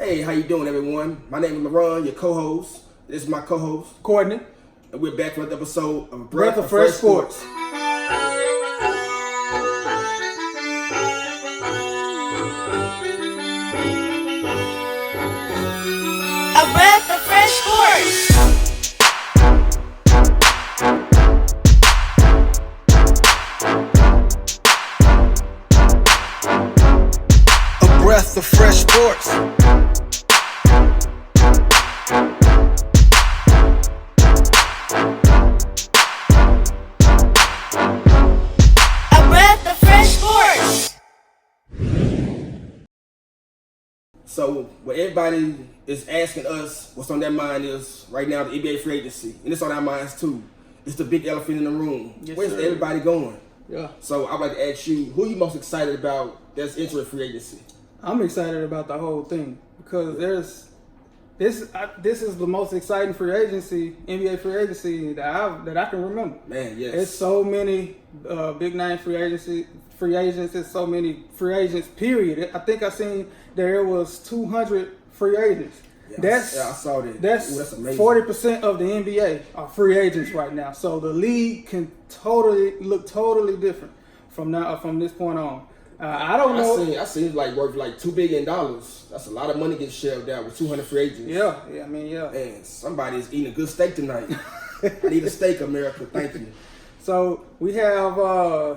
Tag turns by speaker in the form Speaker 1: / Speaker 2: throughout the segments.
Speaker 1: Hey, how you doing, everyone? My name is Laron, your co-host. This is my co-host,
Speaker 2: Courtney.
Speaker 1: And we're back for another episode of
Speaker 2: Breath of Fresh Sports.
Speaker 3: A breath of fresh sports.
Speaker 4: A breath of fresh sports.
Speaker 3: A breath of fresh sports.
Speaker 1: So, what everybody is asking us, what's on their mind is right now the NBA free agency, and it's on our minds too. It's the big elephant in the room.
Speaker 2: Yes,
Speaker 1: Where's
Speaker 2: sir.
Speaker 1: everybody going?
Speaker 2: Yeah,
Speaker 1: So, I'd like to ask you, who are you most excited about that's entering free agency?
Speaker 2: I'm excited about the whole thing because this is the most exciting free agency, NBA free agency that I can remember.
Speaker 1: Man, yes.
Speaker 2: It's so many big name free agents. It's so many free agents. Period. I think I seen there was 200 free agents.
Speaker 1: Yeah, I saw that.
Speaker 2: That's
Speaker 1: Ooh, that's amazing.
Speaker 2: 40% of the NBA are free agents right now. So the league can look totally different from this point on. I don't know.
Speaker 1: I seen like worth like $2 billion. That's a lot of money getting shelved out with 200 free agents.
Speaker 2: Yeah.
Speaker 1: Man, somebody's eating a good steak tonight. I need a steak, America. Thank you.
Speaker 2: So we have,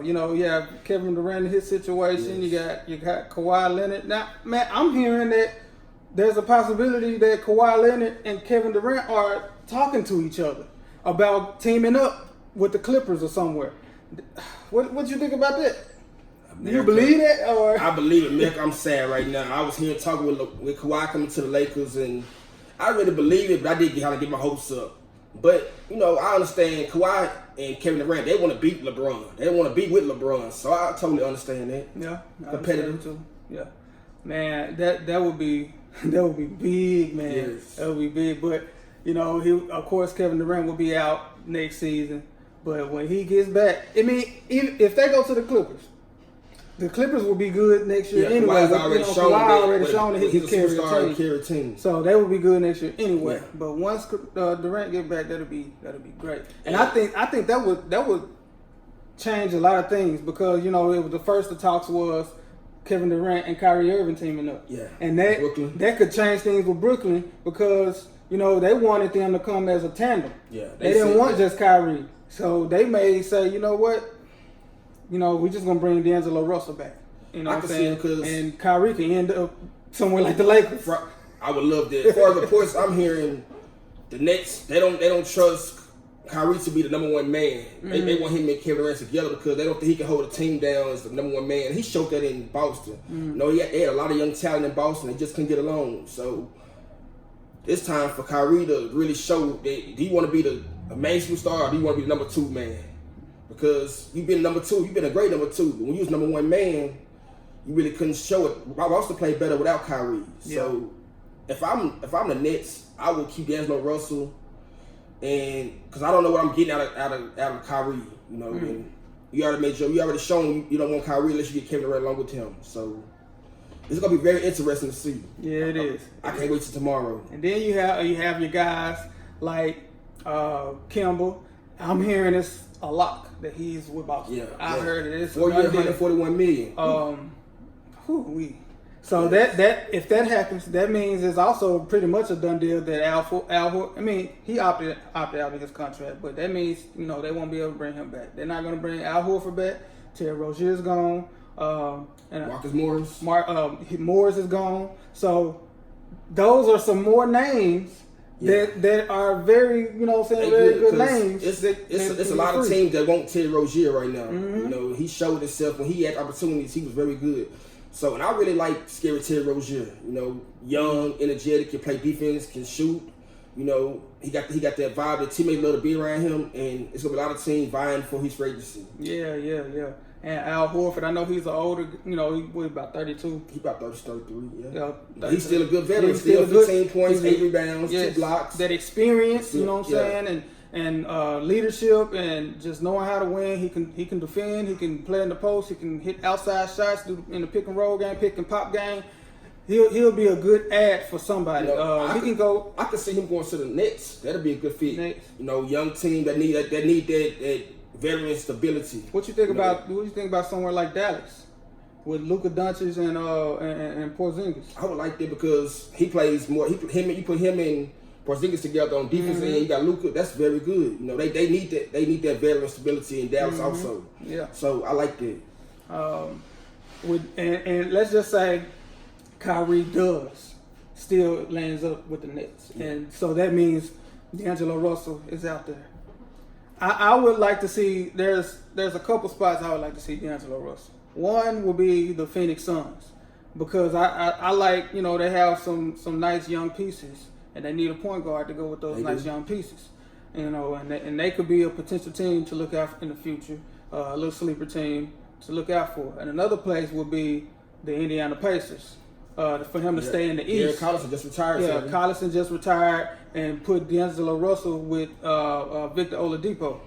Speaker 2: you have Kevin Durant in his situation.
Speaker 1: Yes.
Speaker 2: You got Kawhi Leonard. Now, man, I'm hearing that there's a possibility that Kawhi Leonard and Kevin Durant are talking to each other about teaming up with the Clippers or somewhere. What you think about that? Do you believe that? Or
Speaker 1: I believe it, Mick. I'm sad right now. I was here talking with Kawhi coming to the Lakers, and I really believe it, but I did kind of get my hopes up. But, I understand Kawhi and Kevin Durant, they want to beat LeBron. They want to be with LeBron. So I totally understand that.
Speaker 2: yeah, I
Speaker 1: Competitive.
Speaker 2: understand too. Yeah, man, that would be big, man.
Speaker 1: Yes.
Speaker 2: That would be big. But of course Kevin Durant will be out next season. But when he gets back, I mean, if they go to the Clippers will be good next year anyway.
Speaker 1: Kawhi's already shown
Speaker 2: that he can carry
Speaker 1: a team.
Speaker 2: So they will be good next year anyway.
Speaker 1: Yeah.
Speaker 2: But once Durant get back, that'll be great. And I think that would change a lot of things because it was the first the talks was Kevin Durant and Kyrie Irving teaming up.
Speaker 1: Yeah.
Speaker 2: And
Speaker 1: Brooklyn.
Speaker 2: that could change things with Brooklyn because they wanted them to come as a tandem.
Speaker 1: Yeah.
Speaker 2: They didn't want just Kyrie. So they may say, you know what? We're just gonna bring D'Angelo Russell back. You know
Speaker 1: I
Speaker 2: what I'm
Speaker 1: can see
Speaker 2: saying?
Speaker 1: it 'cause
Speaker 2: and Kyrie can end up somewhere like the Lakers.
Speaker 1: I would love that. As far as reports I'm hearing, the Nets they don't trust Kyrie to be the number one man.
Speaker 2: Mm-hmm.
Speaker 1: They want him and Kevin Durant together because they don't think he can hold a team down as the number one man. He showed that in Boston.
Speaker 2: Mm-hmm.
Speaker 1: They had a lot of young talent in Boston. They just couldn't get along. So it's time for Kyrie to really show that do you want to be a main superstar or do you want to be the number two man? Because you've been number two, you've been a great number two. But when you was number one man, you really couldn't show it. Boston played better without Kyrie. So if I'm the Nets, I will keep D'Angelo Russell, and because I don't know what I'm getting out of Kyrie. And you already shown you don't want Kyrie unless you get Kevin Durant along with him. So it's gonna be very interesting to see.
Speaker 2: Yeah, it is.
Speaker 1: I can't wait till tomorrow.
Speaker 2: And then you have your guys like Kimball. I'm hearing it's a lock that he's with Boston.
Speaker 1: Yeah,
Speaker 2: I heard it. It's
Speaker 1: 4 years, $141 million.
Speaker 2: So that if that happens, that means it's also pretty much a done deal that Al. I mean, he opted out of his contract, but that means they won't be able to bring him back. They're not going to bring Al Horford back. Terry Rozier's gone. And
Speaker 1: Marcus Morris.
Speaker 2: Morris is gone. So those are some more names.
Speaker 1: Yeah.
Speaker 2: That are very, very good names.
Speaker 1: It's a lot of teams that want Terry Rozier right now.
Speaker 2: Mm-hmm.
Speaker 1: He showed himself when he had opportunities. He was very good. So, and I really like scary Terry Rozier. Young, energetic, can play defense, can shoot. He got that vibe that teammates love to be around him, and it's gonna be a lot of teams vying for his free agency.
Speaker 2: Yeah. And Al Horford, I know he's an older, he was about 32.
Speaker 1: He about 33,
Speaker 2: Yeah,
Speaker 1: But he's still a good veteran.
Speaker 2: He's
Speaker 1: Still
Speaker 2: still
Speaker 1: 15 points, 8 rebounds, 2
Speaker 2: yes,
Speaker 1: blocks.
Speaker 2: That experience, you know what I'm
Speaker 1: Yeah.
Speaker 2: saying, and leadership and just knowing how to win. He can defend. He can play in the post. He can hit outside shots. Do in the pick and roll game, pick and pop game. he'll be a good ad for somebody.
Speaker 1: You know,
Speaker 2: He can go.
Speaker 1: I can see him going to the Nets. That'll be a good fit.
Speaker 2: Nets.
Speaker 1: You know, young team that need that veteran stability.
Speaker 2: What you think about somewhere like Dallas with Luka Doncic and Porzingis?
Speaker 1: I would like that because he plays more. You put him and Porzingis together on defense, and you got Luka. That's very good. You know, they need that. They need that veteran stability in Dallas also.
Speaker 2: Yeah.
Speaker 1: So I like that.
Speaker 2: And let's just say Kyrie does still lands up with the Nets, and so that means D'Angelo Russell is out there. I would like to see. There's a couple spots I would like to see D'Angelo Russell. One will be the Phoenix Suns because I like, you know, they have some nice young pieces and they need a point guard to go with those nice young pieces, you know, and they could be a potential team to look out for in the future, a little sleeper team to look out for. And another place would be the Indiana Pacers. For him to stay in the East.
Speaker 1: Yeah, Collison just retired.
Speaker 2: Yeah, Collison just retired and put D'Angelo Russell with Victor Oladipo.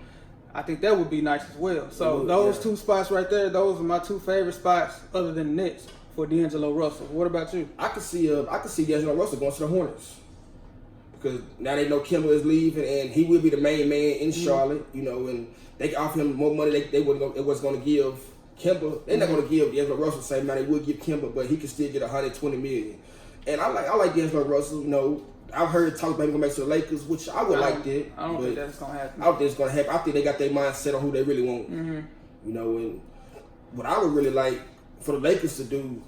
Speaker 2: I think that would be nice as well. So those two spots right there, those are my two favorite spots other than the Nets for D'Angelo Russell. What about you?
Speaker 1: I could see D'Angelo Russell going to the Hornets because now they know Kemba is leaving and he will be the main man in Charlotte. You know, and they can offer him more money. They was going to give Kemba. They're not going to give D'Angelo Russell the same amount they would give Kemba, but he can still get $120 million. And I like D'Angelo Russell. You know, I've heard talk about him going back to the Lakers, which I would like that.
Speaker 2: I don't think that's going to happen.
Speaker 1: I don't think it's going to happen. I think they got their mind set on who they really want. You know, and what I would really like for the Lakers to do,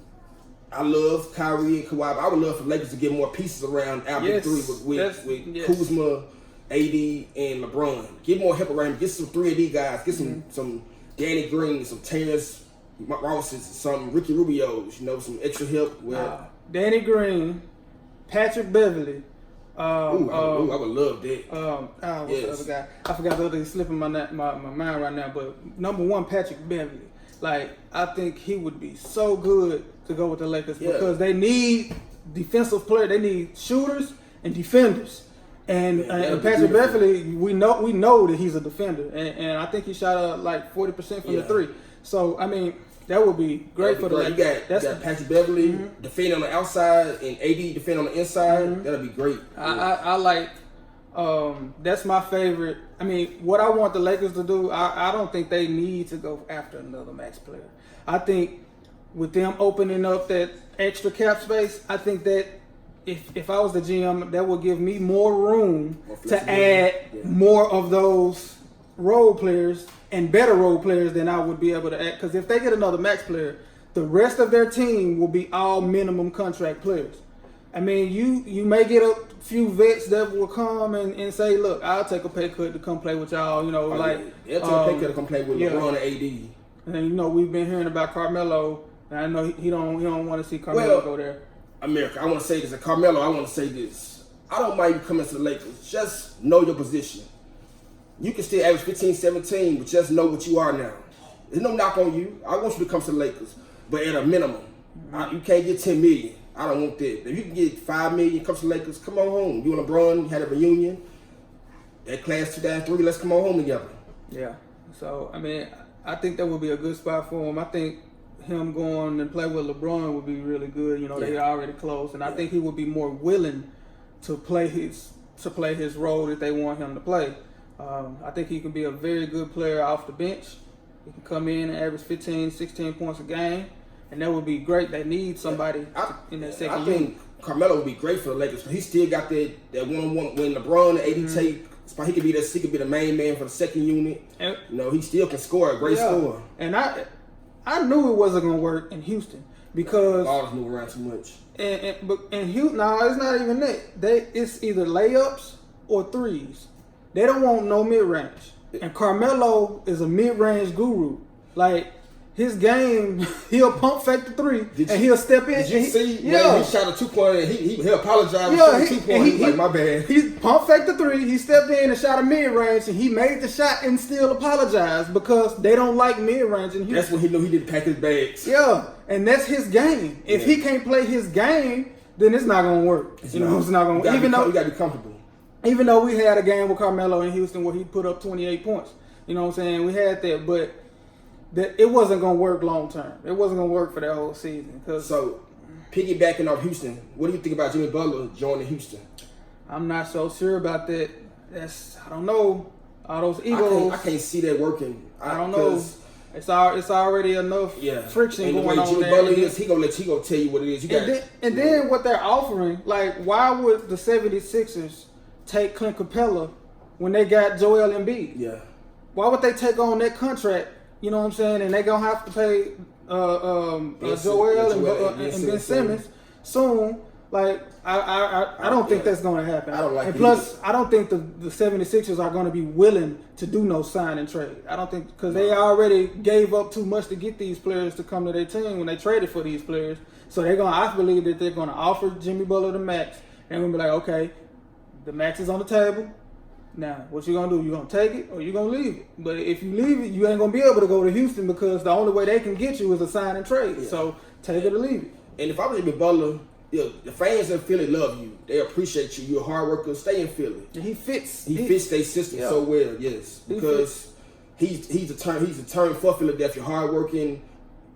Speaker 1: I love Kyrie and Kawhi, but I would love for the Lakers to get more pieces around our big three with Kuzma, AD, and LeBron. Get more help around him. Get some 3AD guys. Get some Danny Green, some Terrence Rosses, some Ricky Rubios, you know, some extra help.
Speaker 2: Danny Green, Patrick Beverly.
Speaker 1: I would love that.
Speaker 2: What's the other guy? I forgot the other. He's slipping my mind right now. But number one, Patrick Beverly. Like, I think he would be so good to go with the Lakers because they need defensive players. They need shooters and defenders. And Patrick Beverly, we know that he's a defender, and I think he shot like 40% from the three. So I mean, that would be great for the Lakers.
Speaker 1: You got Patrick Beverly defending on the outside and AD defending on the inside. That'll be great.
Speaker 2: I like. That's my favorite. I mean, what I want the Lakers to do, I don't think they need to go after another max player. I think with them opening up that extra cap space, I think that if I was the GM, that would give me more room to add more of those role players and better role players than I would be able to add. Because if they get another max player, the rest of their team will be all minimum contract players. I mean, you may get a few vets that will come and say, look, I'll take a pay cut to come play with y'all, you know,
Speaker 1: they'll take a pay cut to come play with LeBron and AD.
Speaker 2: And, you know, we've been hearing about Carmelo, and I know he don't want to see Carmelo go there.
Speaker 1: America, I want to say this. And Carmelo, I want to say this. I don't mind you coming to the Lakers. Just know your position. You can still average 15, 17, but just know what you are now. There's no knock on you. I want you to come to the Lakers, but at a minimum. You can't get $10 million. I don't want that. If you can get $5 million, come to the Lakers, come on home. You and LeBron, you had a reunion. That class 2003, let's come on home together.
Speaker 2: Yeah. So, I mean, I think that would be a good spot for him. I think him going and play with LeBron would be really good. You know, they're already close, and I think he would be more willing to play his role that they want him to play. I think he can be a very good player off the bench. He can come in and average 15, 16 points a game, and that would be great. They need somebody in that second unit.
Speaker 1: I think Carmelo would be great for the Lakers. He still got that one-on-one when LeBron and AD take. He could be the main man for the second unit. And, you know, he still can score, a great scorer.
Speaker 2: And I knew it wasn't gonna work in Houston because
Speaker 1: balls move around too much.
Speaker 2: But in Houston, no, it's not even that. It's either layups or threes. They don't want no mid range. And Carmelo is a mid range guru. Like, his game, he'll pump fake the three and he'll step in.
Speaker 1: Did you see when he shot a 2-pointer and he'll apologize for the 2-pointer? He's like, my bad.
Speaker 2: He pump faked the three, he stepped in and shot a mid-range, and he made the shot and still apologized because they don't like mid-range in Houston.
Speaker 1: That's when he knew he didn't pack his bags.
Speaker 2: Yeah, and that's his game. If he can't play his game, then it's not going to work. It's not going to work.
Speaker 1: You got to be comfortable.
Speaker 2: Even though we had a game with Carmelo in Houston where he put up 28 points. You know what I'm saying? We had that, but it wasn't going to work long term. It wasn't going to work for that whole season.
Speaker 1: So, piggybacking off Houston, what do you think about Jimmy Butler joining Houston?
Speaker 2: I'm not so sure about that. I don't know. All those egos.
Speaker 1: I can't see that working.
Speaker 2: I don't know. It's already enough friction
Speaker 1: and the
Speaker 2: going
Speaker 1: way
Speaker 2: on
Speaker 1: Jimmy
Speaker 2: there.
Speaker 1: Butler is, he gonna tell you what it is.
Speaker 2: Then what they're offering, like, why would the 76ers take Clint Capella when they got Joel Embiid?
Speaker 1: Yeah.
Speaker 2: Why would they take on that contract? You know what I'm saying? And they gonna have to pay Joel and Ben Simmons soon. Like, I don't think that's going to happen.
Speaker 1: I don't like
Speaker 2: and plus, I don't think the 76ers are going to be willing to do no sign and trade. I don't think, because they already gave up too much to get these players to come to their team when they traded for these players. So I believe that they're going to offer Jimmy Butler the max. And we're going to be like, okay, the max is on the table. Now, what you going to do? You going to take it or you going to leave it? But if you leave it, you ain't going to be able to go to Houston because the only way they can get you is a sign and trade. Yeah. So take it or leave it.
Speaker 1: And if I was Jimmy Butler, the fans in Philly love you. They appreciate you. You're a hard worker. Stay in Philly.
Speaker 2: And he fits.
Speaker 1: He fits their system so well. Yes, because he's a turn for Philadelphia. Hard working,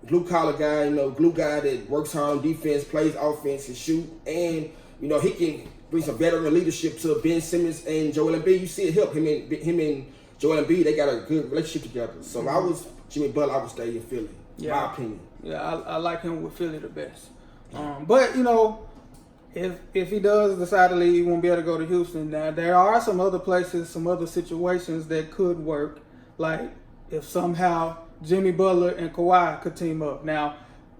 Speaker 1: blue collar guy. Glue guy that works hard on defense, plays offense, and shoot. And he can bring some veteran leadership to Ben Simmons and Joel Embiid. You see it help him and Joel Embiid. They got a good relationship together. So if I was Jimmy Butler, I would stay in Philly. My opinion.
Speaker 2: Yeah, I like him with Philly the best. But if he does decide to leave, he won't be able to go to Houston. Now there are some other places, some other situations that could work. Like if somehow Jimmy Butler and Kawhi could team up. Now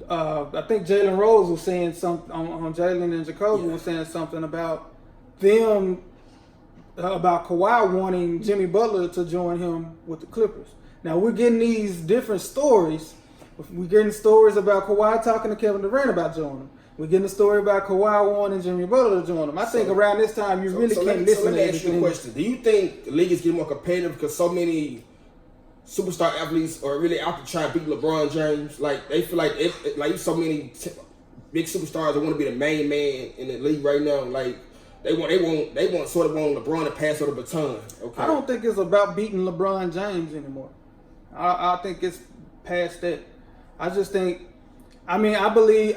Speaker 2: I think Jalen Rose was saying something on Jalen and Jacoby was saying something about them about Kawhi wanting Jimmy Butler to join him with the Clippers. Now we're getting these different stories. We're getting stories about Kawhi talking to Kevin Durant about joining him. We're getting a story about Kawhi wanting Jimmy Butler to join him. I think around this time you really can't listen to
Speaker 1: let me ask you a question. Do you think the league is getting more competitive because so many superstar athletes are really out to try to beat LeBron James? Like they feel like so many big superstars that want to be the main man in the league right now. Like they want LeBron to pass over the baton. Okay.
Speaker 2: I don't think it's about beating LeBron James anymore. I think it's past that. I just think, I believe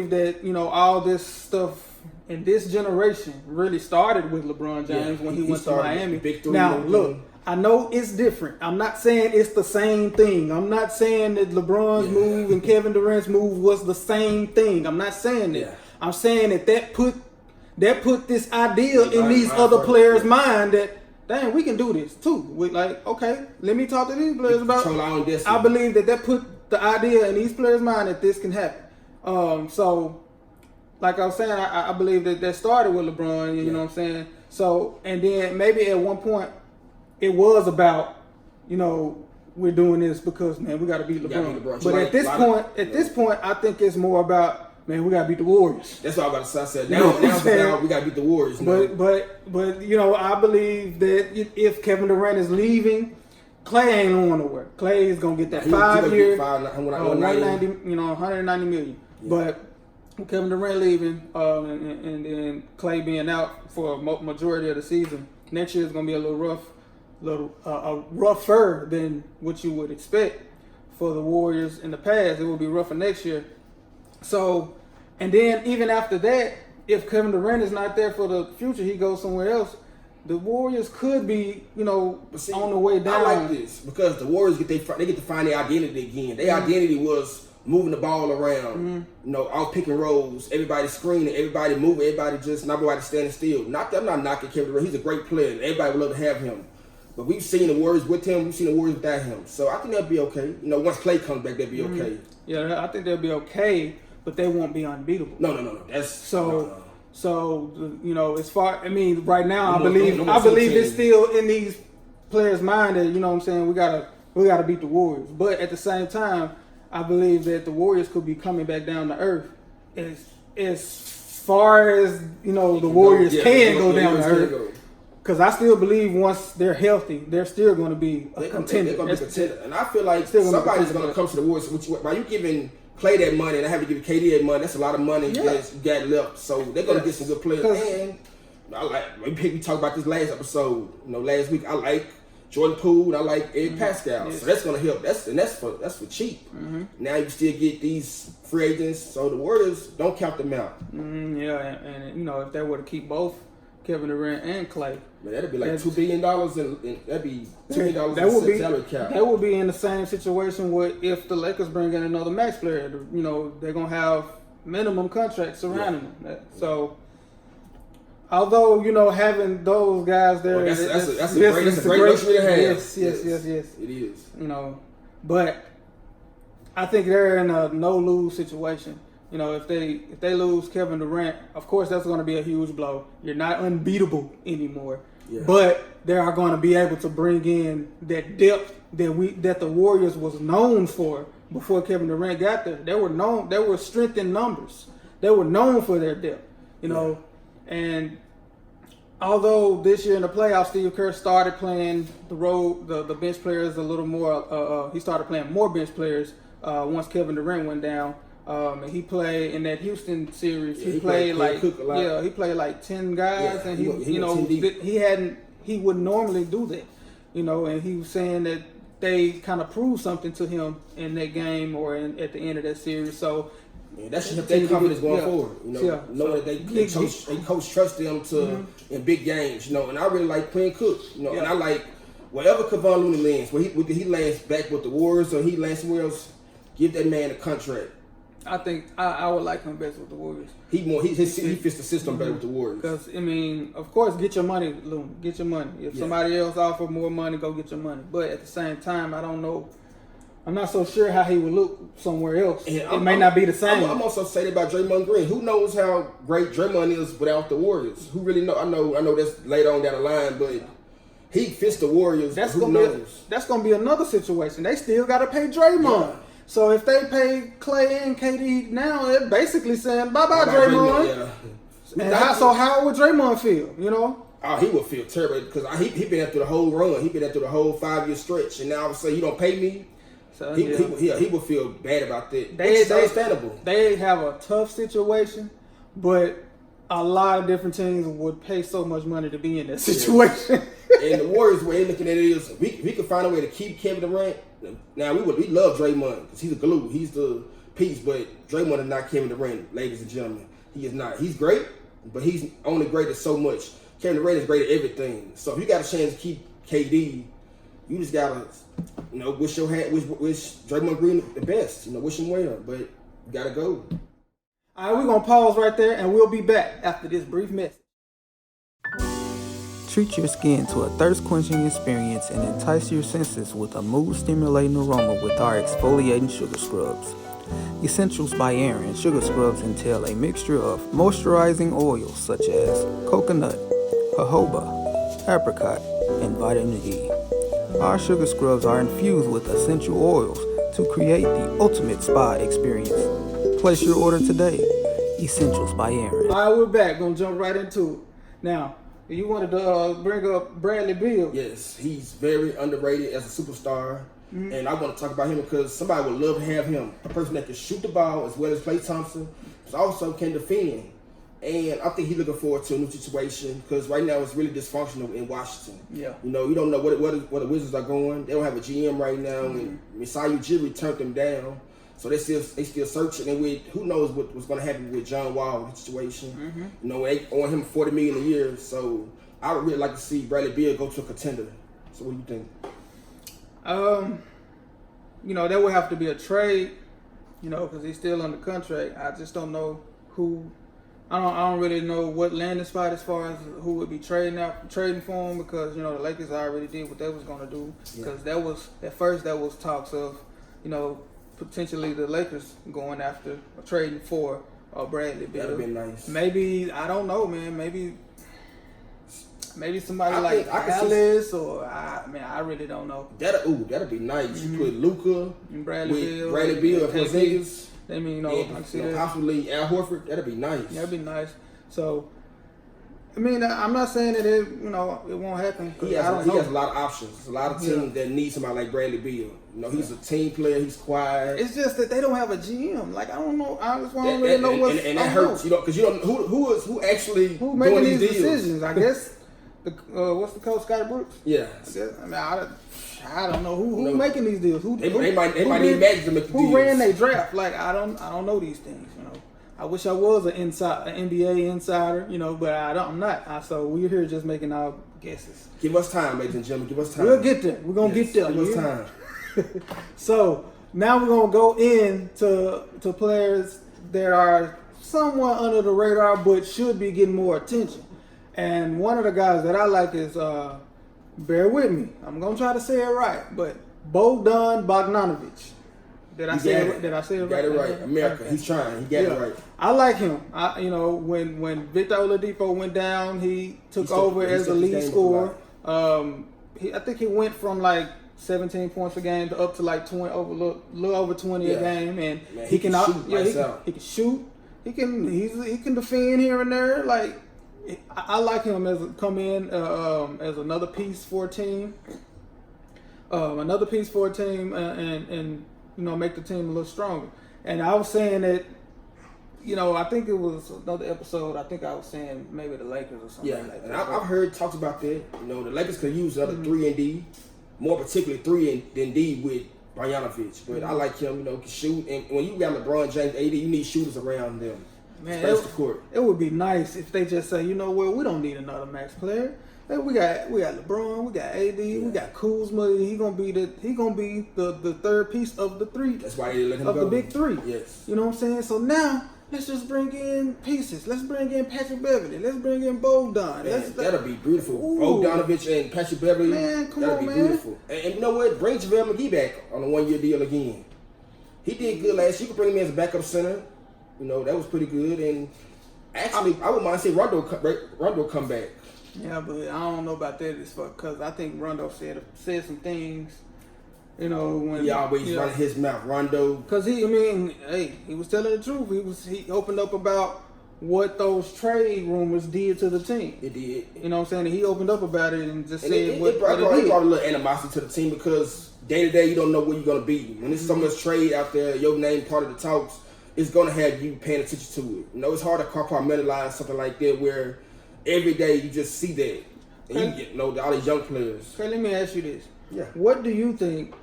Speaker 2: that, all this stuff in this generation really started with LeBron James when he went to Miami. Now, look, I know it's different. I'm not saying it's the same thing. I'm not saying that LeBron's move and Kevin Durant's move was the same thing. I'm not saying that. Yeah. I'm saying that put this idea in these other players' mind that, dang, we can do this too. Okay, let me talk to these players about it. I believe that put the idea in these players' mind that this can happen. So, like I was saying, I believe that started with LeBron, you know what I'm saying? So, and then maybe at one point, it was about, we're doing this because, man, we got to beat LeBron. But at this point, I think it's more about, man, we got to beat the Warriors.
Speaker 1: That's what I was about to say. I said, now we got to beat the Warriors.
Speaker 2: But I believe that if Kevin Durant is leaving, Clay ain't going nowhere. Clay is gonna get that 5 year, 190 million. Yeah. But Kevin Durant leaving, and then Clay being out for a majority of the season, next year is gonna be a little rougher than what you would expect for the Warriors in the past. It will be rougher next year. So, and then even after that, if Kevin Durant is not there for the future, he goes somewhere else. The Warriors could be, on the way down.
Speaker 1: I like this because the Warriors get to find their identity again. Their identity was moving the ball around, all pick and rolls, everybody screening, everybody moving, everybody just not everybody standing still. I'm not knocking Kevin Durant. He's a great player. Everybody would love to have him. But we've seen the Warriors with him. We've seen the Warriors without him. So I think that'll be okay. Once Clay comes back, that'll be okay.
Speaker 2: Yeah, I think they'll be okay, but they won't be unbeatable.
Speaker 1: No.
Speaker 2: So, as far, right now, I believe it's still in these players' mind that, what I'm saying, we gotta beat the Warriors. But at the same time, I believe that the Warriors could be coming back down to earth as far as, the Warriors can go down to earth. Because I still believe once they're healthy, they're still going to be a contender.
Speaker 1: And I feel like somebody's going to come to the Warriors. By you giving Clay that money and I have to give KD that money, that's a lot of money that you got left. So they're going to get some good players. And I like, we talked about this last episode, last week. I like Jordan Poole, and I like Ed Pascal. Yes. So that's gonna help. That's for cheap. Now you still get these free agents. So the Warriors don't count them out.
Speaker 2: Yeah, and you know if they were to keep both Kevin Durant and Clay,
Speaker 1: man, that'd be like $2 billion, and that'd be $2 million in salary cap.
Speaker 2: They would be in the same situation with if the Lakers bring in another max player. You know they're gonna have minimum contracts surrounding them. So. Although, you know, having those guys there...
Speaker 1: Well, that's a great luxury to have.
Speaker 2: Yes.
Speaker 1: It is.
Speaker 2: You know, but I think they're in a no-lose situation. You know, if they lose Kevin Durant, of course that's going to be a huge blow. You're not unbeatable anymore. Yeah. But they are going to be able to bring in that depth that the Warriors was known for before Kevin Durant got there. They were strength in numbers. They were known for their depth, you know. And although this year in the playoffs, Steve Kerr started playing the bench players a little more. He started playing more bench players once Kevin Durant went down. And he played in that Houston series.
Speaker 1: Yeah, he played
Speaker 2: he played like 10 guys, and he wouldn't normally do that. You know, and he was saying that they kind of proved something to him in that game or at the end of that series. So.
Speaker 1: Yeah, that should help their confidence going forward. You know, knowing that they coach trust them to in big games. You know, and I really like Quinn Cook. You know, and I like wherever Kevon Looney lands, whether he lands back with the Warriors or he lands somewhere else, give that man a contract.
Speaker 2: I think I would like him best with the Warriors.
Speaker 1: He fits the system better with the Warriors.
Speaker 2: Because I mean, of course, get your money, Looney. Get your money. If somebody else offer more money, go get your money. But at the same time, I don't know. I'm not so sure how he would look somewhere else. It may not be the same.
Speaker 1: I'm also saying about Draymond Green. Who knows how great Draymond is without the Warriors? Who really know? I know that's later on down the line, but he fits the Warriors. That's
Speaker 2: gonna be another situation. They still gotta pay Draymond. Yeah. So if they pay Clay and KD now, they're basically saying bye-bye Draymond. Yeah. So how would Draymond feel? You know?
Speaker 1: Oh, he would feel terrible because he been through the whole run. He been through the whole 5-year stretch, and now I would say you don't pay me. So, he would feel bad about that. It's understandable.
Speaker 2: They have a tough situation, but a lot of different teams would pay so much money to be in that situation.
Speaker 1: And the Warriors, way looking at it is, we could find a way to keep Kevin Durant. Now we love Draymond because he's a glue, he's the piece, but Draymond is not Kevin Durant, ladies and gentlemen. He is not. He's great, but he's only great at so much. Kevin Durant is great at everything. So if you got a chance to keep KD, you just gotta, you know, wish Draymond Green the best. You know, wish him well, but you gotta go.
Speaker 2: All right, we're gonna pause right there, and we'll be back after this brief message.
Speaker 5: Treat your skin to a thirst-quenching experience and entice your senses with a mood-stimulating aroma with our exfoliating sugar scrubs. Essentials by Aaron sugar scrubs entail a mixture of moisturizing oils such as coconut, jojoba, apricot, and vitamin E. Our sugar scrubs are infused with essential oils to create the ultimate spa experience. Place your order today. Essentials by Aaron.
Speaker 2: All right, we're back. Gonna jump right into it. Now, you wanted to bring up Bradley Beal.
Speaker 1: Yes, he's very underrated as a superstar. And I want to talk about him because somebody would love to have him. A person that can shoot the ball as well as Klay Thompson, but also can defend. And I think he's looking forward to a new situation because right now it's really dysfunctional in Washington. Yeah. You know, you don't know where the Wizards are going. They don't have a GM right now. And Masai Ujiri turned them down. So they still searching. And with who knows what's going to happen with John Wall situation. You know, they owe him $40 million a year. So I would really like to see Bradley Beal go to a contender. So what do you think?
Speaker 2: You know, there would have to be a trade, you know, because he's still under contract. I just don't know who. I don't really know what landing spot as far as who would be trading for him because, you know, the Lakers already did what they was going to do. Because that was talks of, you know, potentially the Lakers going after or trading for Bradley Beal.
Speaker 1: That'd be nice.
Speaker 2: Maybe, I don't know, man. Maybe somebody like Alice or I really don't know.
Speaker 1: That'd be nice. You put Luka
Speaker 2: and Bradley
Speaker 1: Beal and Porzingis.
Speaker 2: I mean, you know,
Speaker 1: possibly Al Horford. That'd be nice.
Speaker 2: That'd be nice. So, I mean, I'm not saying that it won't happen.
Speaker 1: He has a lot of options. There's a lot of teams that need somebody like Bradley Beal. You know, he's a team player. He's quiet.
Speaker 2: It's just that they don't have a GM. Like I don't know. I just don't really know what's
Speaker 1: and that hurts. You know, because you don't who making
Speaker 2: these decisions. I guess what's the coach, Scotty Brooks?
Speaker 1: Yeah.
Speaker 2: I don't know who making these deals.
Speaker 1: They might need Magic to make the deals.
Speaker 2: Who ran their draft? Like I don't know these things. I wish I was an NBA insider, but I'm not. So we're here just making our guesses.
Speaker 1: Give us time, ladies and gentlemen. Give us time.
Speaker 2: We'll get there. We're gonna get there.
Speaker 1: Give us time.
Speaker 2: So now we're gonna go into players that are somewhat under the radar, but should be getting more attention. And one of the guys that I like is, bear with me, I'm gonna try to say it right, but Bogdan Bogdanovic. Did I say it right?
Speaker 1: Got it right. America. He's trying. He got it right.
Speaker 2: I like him. When Victor Oladipo went down, he took over as the lead scorer. I think he went from like 17 points a game to up to like 20, a little over 20 a game, and
Speaker 1: man,
Speaker 2: he can
Speaker 1: shoot.
Speaker 2: He can shoot. He can defend here and there. Like I like him as as another piece for a team. And make the team a little stronger. And I was saying that, I think it was another episode. I think I was saying maybe the Lakers or something like that.
Speaker 1: And I've heard talks about that. The Lakers could use another 3 and D, more particularly 3 and D with Bogdanovic. But I like him. Can shoot. And when you got LeBron James, AD, you need shooters around them.
Speaker 2: Man,
Speaker 1: the court.
Speaker 2: It would be nice if they just say, we don't need another max player. Hey, we got LeBron, we got AD, we got Kuzma. He gonna be the third piece of the three.
Speaker 1: That's why they let him go.
Speaker 2: Of the big three.
Speaker 1: Yes.
Speaker 2: You know what I'm saying? So now let's just bring in pieces. Let's bring in Patrick Beverly. Let's bring in Bogdan.
Speaker 1: That'll be beautiful. Bogdanovic and Patrick Beverly.
Speaker 2: Man,
Speaker 1: that'll be beautiful. And you know what? Bring JaVale McGee back on a 1-year deal again. He did good last year. You could bring him in as a backup center. That was pretty good. And actually, I wouldn't mind seeing Rondo come back.
Speaker 2: Yeah, but I don't know about that as fuck, because I think Rondo said some things, when
Speaker 1: he always running his mouth, Rondo.
Speaker 2: Because he was telling the truth. He opened up about what those trade rumors did to the team.
Speaker 1: It did.
Speaker 2: You know what I'm saying? And he opened up about it and just said
Speaker 1: it
Speaker 2: what
Speaker 1: brought
Speaker 2: it did.
Speaker 1: a little animosity to the team, because day to day you don't know where you're gonna be. When there's so much trade out there, your name part of the talks, it's gonna have you paying attention to it. It's hard to compartmentalize something like that where every day you just see that, and you get all these young players.
Speaker 2: Okay, let me ask you this.
Speaker 1: Yeah.
Speaker 2: What do you think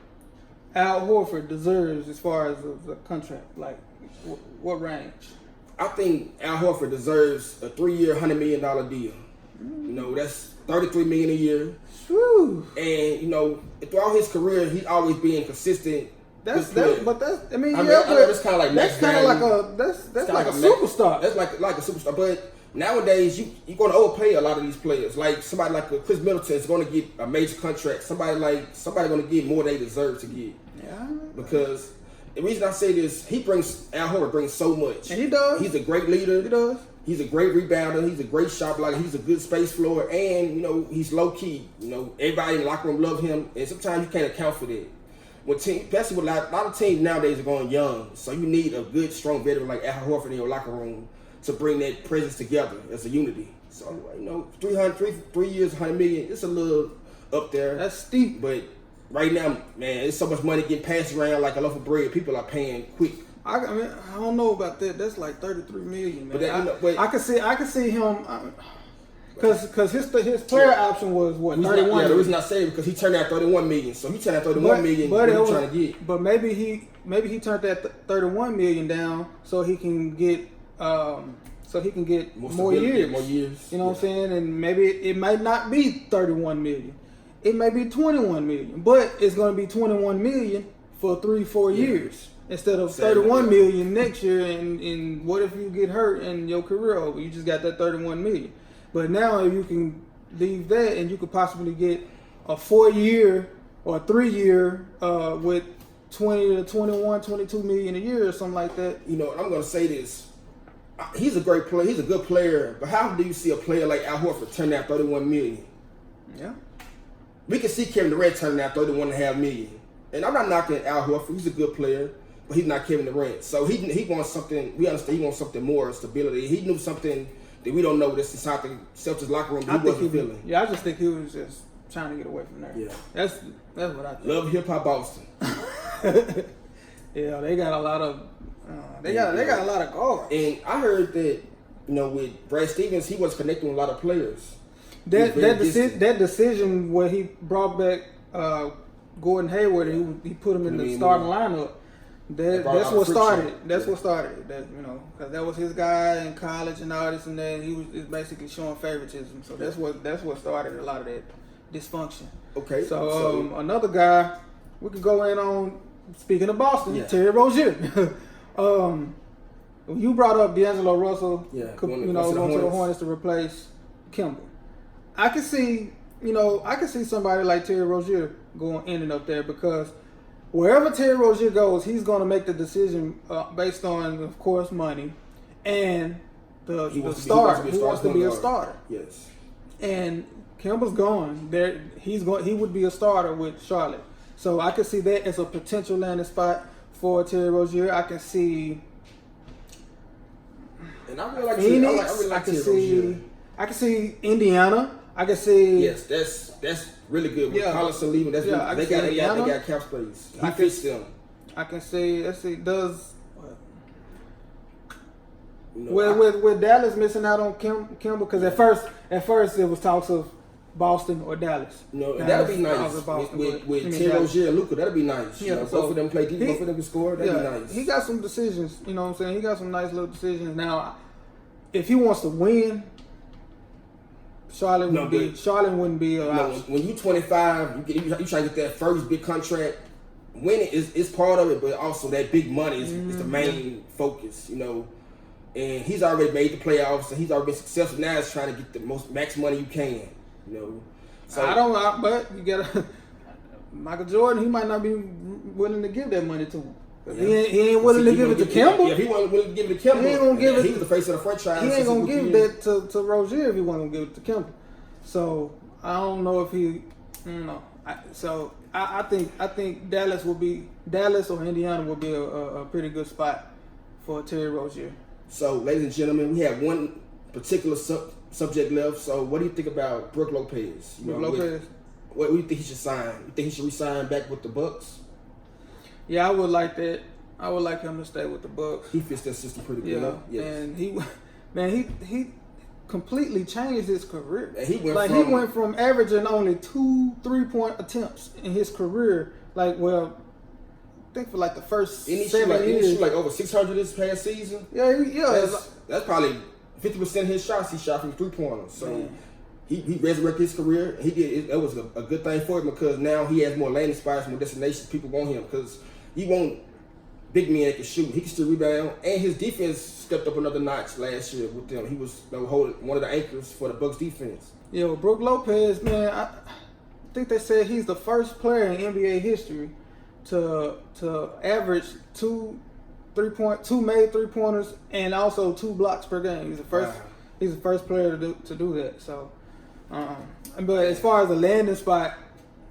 Speaker 2: Al Horford deserves as far as the contract? Like, what range? I
Speaker 1: think Al Horford deserves a 3-year, $100 million deal. That's $33 million a year.
Speaker 2: Whew.
Speaker 1: And throughout his career, he's always been consistent.
Speaker 2: That's
Speaker 1: kind of like
Speaker 2: a superstar.
Speaker 1: That's like a superstar, but. Nowadays, you're going to overpay a lot of these players. Like somebody like Chris Middleton is going to get a major contract. Somebody going to get more they deserve to get.
Speaker 2: Yeah.
Speaker 1: Because the reason I say this, Al Horford brings so much.
Speaker 2: And he does.
Speaker 1: He's a great leader.
Speaker 2: He does.
Speaker 1: He's a great rebounder. He's a great shot blocker. He's a good space floor, and he's low key. Everybody in the locker room love him, and sometimes you can't account for that. Especially with a lot of teams nowadays are going young, so you need a good, strong veteran like Al Horford in your locker room to bring that presence together as a unity. So, 3 years, $100 million, it's a little up there.
Speaker 2: That's steep.
Speaker 1: But right now, man, there's so much money getting passed around like a loaf of bread. People are paying quick.
Speaker 2: I don't know about that. That's like $33 million, man.
Speaker 1: But
Speaker 2: I could see him, because his player option was what, 31.
Speaker 1: The reason I say it because he turned out $31 million. So he turned out $31 million. What are you trying to get?
Speaker 2: But maybe he turned that $31 million down so he can get. More years.
Speaker 1: More years.
Speaker 2: You know what I'm saying? And maybe it might not be 31 million. It may be 21 million. But it's going to be 21 million for 3-4 years instead of 31 million next year. And what if you get hurt and your career over? You just got that 31 million. But now you can leave that and you could possibly get a 4-year or a 3-year with 20 to 21, 22 million a year or something like that.
Speaker 1: I'm going to say this. He's a great player. He's a good player. But how do you see a player like Al Horford turn out $31 million?
Speaker 2: Yeah.
Speaker 1: We can see Kevin Durant turning out $31.5 million. And I'm not knocking Al Horford. He's a good player, but he's not Kevin Durant. So he wants something. We understand he wants something more, stability. He knew something that we don't know that's inside the Celtics locker room that he wasn't feeling.
Speaker 2: Yeah, I just think he was just trying to get away from there.
Speaker 1: Yeah.
Speaker 2: That's what I think.
Speaker 1: Love hip hop Boston.
Speaker 2: Yeah, they got a lot of they got a lot of guards.
Speaker 1: And I heard that with Brad Stevens, he was connecting with a lot of players.
Speaker 2: That decision where he brought back Gordon Hayward and he put him in the starting lineup. That's what started it. That's what started it. That, you know, because that was his guy in college and all this and that. He was basically showing favoritism. So that's what started a lot of that dysfunction.
Speaker 1: Okay.
Speaker 2: So another guy we could go in on. Speaking of Boston, Terry Rozier. You brought up D'Angelo Russell. Yeah. Going to the Hornets to replace Kimball. I can see somebody like Terry Rozier going in and up there because wherever Terry Rozier goes, he's going to make the decision based on, of course, money and the start. He wants to be a starter.
Speaker 1: Yes.
Speaker 2: And Kimball's gone. He would be a starter with Charlotte. So I can see that as a potential landing spot for Terry Rozier. I can see.
Speaker 1: And I really like
Speaker 2: Phoenix. I can see Indiana. I can see.
Speaker 1: Yes, that's really good. With Collison leaving, they got cap space. He fits them.
Speaker 2: I can see. Let's see. With Dallas missing out on Kimball because at first it was talks of Boston or Dallas.
Speaker 1: That'd be nice. With Terry Rozier and Luka, that'd be nice. Yeah, both of them play deep, both of them can score. That'd be nice.
Speaker 2: He got some decisions. You know what I'm saying? He got some nice little decisions. Now, if he wants to win, Charlotte wouldn't be an option.
Speaker 1: When you 25, you try to get that first big contract. Winning is part of it, but also that big money is the main focus. You know. And he's already made the playoffs, and he's already been successful. Now it's trying to get the max money you can. You know,
Speaker 2: so but you gotta Michael Jordan. He might not be willing to give that money to him. Yeah. He ain't willing to give it to Kimball.
Speaker 1: Yeah, he wasn't willing to give it to Kimball.
Speaker 2: He ain't gonna give it.
Speaker 1: He was the face of the franchise.
Speaker 2: He ain't gonna give that to Rozier if he wasn't gonna give it to Kimball. So I don't know if he. I think Dallas or Indiana will be a pretty good spot for Terry Rozier.
Speaker 1: So, ladies and gentlemen, we have one particular subject left. So, what do you think about Brook Lopez?
Speaker 2: Lopez.
Speaker 1: What do you think he should sign? You think he should resign back with the Bucks?
Speaker 2: Yeah, I would like that. I would like him to stay with the Bucks.
Speaker 1: He fits that system pretty good.
Speaker 2: Yeah, and he completely changed his career.
Speaker 1: And he
Speaker 2: went from averaging only 2 3-point attempts in his career. I think for the first 7 years.
Speaker 1: He shot over 600 this past season.
Speaker 2: Yeah.
Speaker 1: That's probably 50% of his shots he shot from 3-pointers. So he resurrected his career. He did. That was a good thing for him because now he has more landing spots, more destinations. People want him because he won't big men that can shoot. He can still rebound, and his defense stepped up another notch last year with them. He was holding one of the anchors for the Bucks defense.
Speaker 2: Yeah, well, Brook Lopez, man, I think they said he's the first player in NBA history to average 2 made 3-pointers and also 2 blocks per game. He's the first. Wow. He's the first player to do that. So, but as far as the landing spot,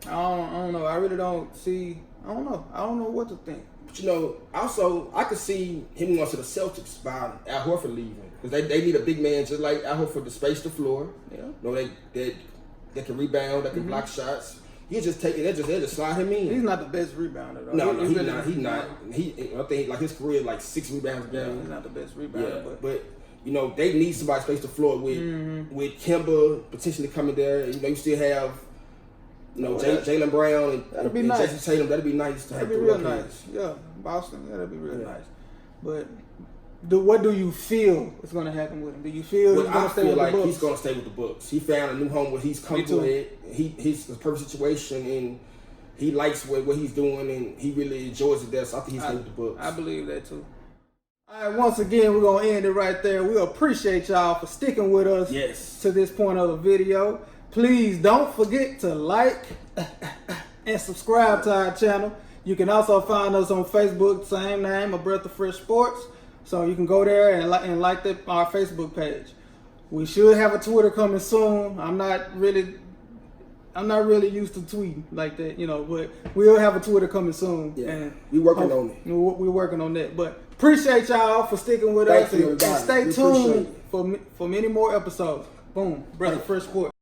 Speaker 2: I don't know. I really don't see. I don't know. I don't know what to think.
Speaker 1: But also I could see him going to the Celtics by Al Horford leaving because they need a big man just like Al Horford to space the floor. Yeah. They can rebound. They can block shots. He just take it. They just slide him in.
Speaker 2: He's not the best rebounder though.
Speaker 1: No, he's not. He's not. I think his career is 6 rebounds a game.
Speaker 2: Yeah, he's not the best rebounder.
Speaker 1: Yeah, but they need somebody to space the floor with Kemba potentially coming there. You still have Jaylen Brown and
Speaker 2: nice.
Speaker 1: Jason Tatum. That'd be nice to have.
Speaker 2: That'd be real nice. Yeah, Boston. Yeah, that'd be real nice. But what do you feel is going to happen with him? Do you feel he's going to stay with the Bucks?
Speaker 1: He's going to stay with the Bucks. He found a new home where he's comfortable at. He's the perfect situation, and he likes what he's doing, and he really enjoys it there. So I think he's staying with the Bucks.
Speaker 2: I believe that too. All right, once again, we're going to end it right there. We appreciate y'all for sticking with us to this point of the video. Please don't forget to like and subscribe to our channel. You can also find us on Facebook, same name, A Breath of Fresh Sports. So you can go there and like our Facebook page. We should have a Twitter coming soon. I'm not really used to tweeting like that, but we'll have a Twitter coming soon.
Speaker 1: Yeah, and we're working on it.
Speaker 2: We're working on that. But appreciate y'all for sticking with us and stay tuned for many more episodes. Boom, Breath of Fresh Sports.